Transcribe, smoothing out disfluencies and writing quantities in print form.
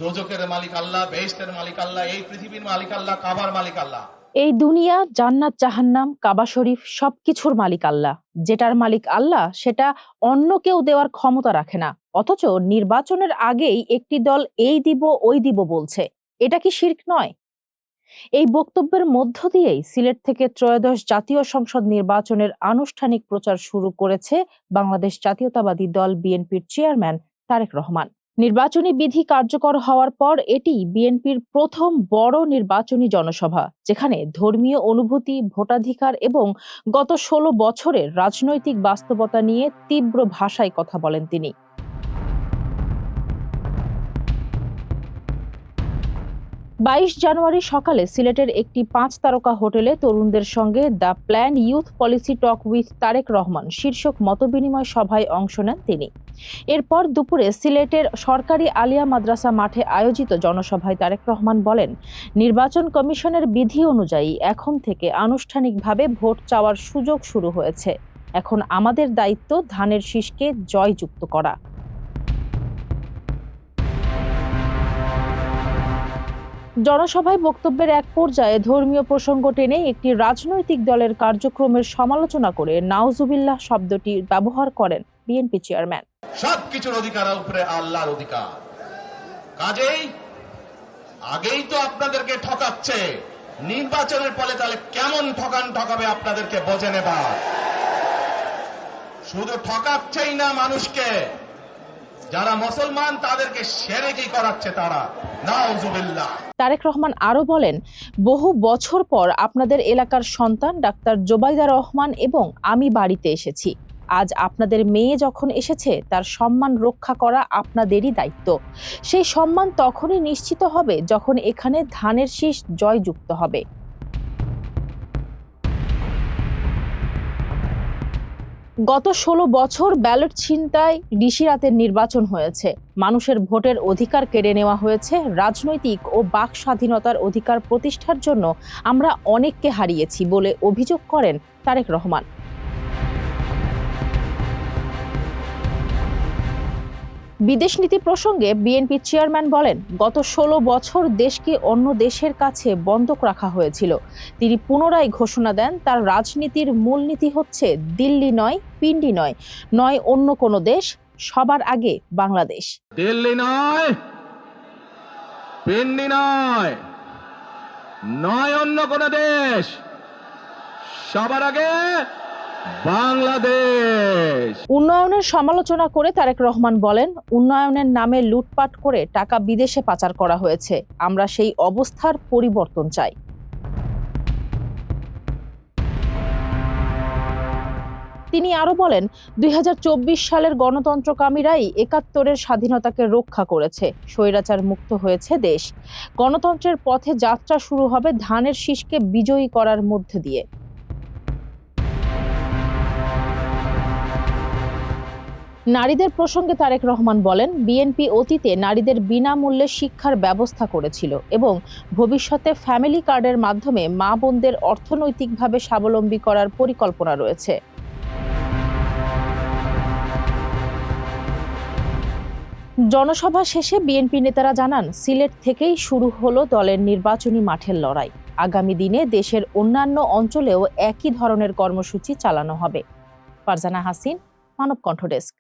দোজখের মালিক আল্লাহ, বেহেশতের মালিক আল্লাহ, এই পৃথিবীর মালিক আল্লাহ, কাবার মালিক আল্লাহ। এই দুনিয়া, জান্নাত, জাহান্নাম, কাবা শরীফ সবকিছুর মালিক আল্লাহ। যেটার মালিক আল্লাহ সেটা অন্য কেউ দেওয়ার ক্ষমতা রাখে না। অথচ নির্বাচনের আগেই একটি দল এই দিব ওই দিব বলছে। এটা কি শিরক নয়? এই বক্তব্যের মধ্য দিয়েই সিলেট থেকে ত্রয়োদশ জাতীয় সংসদ নির্বাচনের আনুষ্ঠানিক প্রচার শুরু করেছে বাংলাদেশ জাতীয়তাবাদী দল বিএনপির চেয়ারম্যান তারেক রহমান। নির্বাচনী বিধি কার্যকর হওয়ার পর এটি বিএনপির প্রথম বড় নির্বাচনী জনসভা, যেখানে ধর্মীয় অনুভূতি, ভোটাধিকার এবং গত ১৬ বছরের রাজনৈতিক বাস্তবতা নিয়ে তীব্র ভাষায় কথা বলেন তিনি। ২২ জানুয়ারি সকালে সিলেটের একটি ৫ তারকা হোটেলে তরুণদের সঙ্গে the plan youth policy talk with Tarique Rahman শীর্ষক মতবিনিময় সভায় অংশ নেন তিনি। এরপর দুপুরে সিলেটের সরকারি আলিয়া মাদ্রাসা মাঠে আয়োজিত জনসভায় তারেক রহমান বলেন, নির্বাচন কমিশনের বিধি অনুযায়ী এখন থেকে আনুষ্ঠানিকভাবে ভোট চাওয়ার সুযোগ শুরু হয়েছে। এখন আমাদের দায়িত্ব ধানের শীষকে জয়যুক্ত করা। জনসভায় বক্তব্যের এক পর্যায়ে ধর্মীয় প্রসঙ্গ টেনে একটি রাজনৈতিক দলের কার্যক্রমের সমালোচনা করে নাউজুবিল্লাহ শব্দটি ব্যবহার করেন বিএনপি চেয়ারম্যান। সবকিছুর অধিকার উপরে আল্লাহর অধিকার। কাজেই আগেই তো আপনাদেরকে ঠকাচ্ছে, নির্বাচনের ফলে তাহলে কেমন ঠকাবে আপনাদেরকে বোঝে নেবা। শুধু ঠকাচ্ছেই না, মানুষকে যারা মুসলমান তাদেরকে শিরকি করাচ্ছে তারা। নাউজুবিল্লাহ। তারেক রহমান আরো বলেন, বহু বছর পর আপনাদের এলাকার সন্তান ডাক্তার জোবাইদা রহমান এবং আমি বাড়িতে এসেছি। আজ আপনাদের মেয়ে যখন এসেছে, তার সম্মান রক্ষা করা আপনাদেরই দায়িত্ব। সেই সম্মান তখনই নিশ্চিত হবে যখন এখানে ধানের শীষ জয়যুক্ত হবে। গত ১৬ বছর ব্যালট ছিনতাই, ঋষিরাতের নির্বাচন হয়েছে, মানুষের ভোটের অধিকার কেড়ে নেওয়া হয়েছে, রাজনৈতিক ও বাক স্বাধীনতার অধিকার প্রতিষ্ঠার জন্য আমরা অনেককে হারিয়েছি বলে অভিযোগ করেন তারেক রহমান। বিদেশনীতি প্রসঙ্গে বিএনপি চেয়ারম্যান বলেন, গত ১৬ বছর দেশকে অন্য দেশের কাছে বন্ধক রাখা হয়েছিল। তিনি পুনরায় ঘোষণা দেন, তার রাজনীতির মূলনীতি হচ্ছে দিল্লি নয়, পিন্ডি নয়, নয় অন্য কোনো দেশ, সবার আগে বাংলাদেশ। দিল্লি নয়, পিন্ডি নয়, নয় অন্য কোন দেশ, সবার আগে বাংলাদেশ। উন্নয়নের সমালোচনা করে তারেক রহমান বলেন, উন্নয়নের নামে লুটপাট করে টাকা বিদেশে পাচার করা হয়েছে। আমরা সেই অবস্থার পরিবর্তন চাই। তিনি আরো বলেন, ২০২৪ সালের গণতন্ত্রকামীরাই ৭১-এর স্বাধীনতাকে রক্ষা করেছে, স্বৈরাচার মুক্ত হয়েছে দেশ। গণতন্ত্রের পথে যাত্রা শুরু হবে ধানের শীষকে বিজয়ী করার মধ্য দিয়ে। নারীদের প্রসঙ্গে তারেক রহমান বলেন, বিএনপি অতীতে নারীদের বিনামূল্যে শিক্ষার ব্যবস্থা করেছিল এবং ভবিষ্যতে ফ্যামিলি কার্ডের মাধ্যমে মা বোনদের অর্থনৈতিকভাবে স্বাবলম্বী করার পরিকল্পনা রয়েছে। জনসভা শেষে বিএনপি নেতারা জানান, সিলেট থেকেই শুরু হলো দলের নির্বাচনী মাঠের লড়াই। আগামী দিনে দেশের অন্যান্য অঞ্চলেও একই ধরনের কর্মসূচি চালানো হবে। ফারজানা হাসিন, মানব কণ্ঠ ডেস্ক।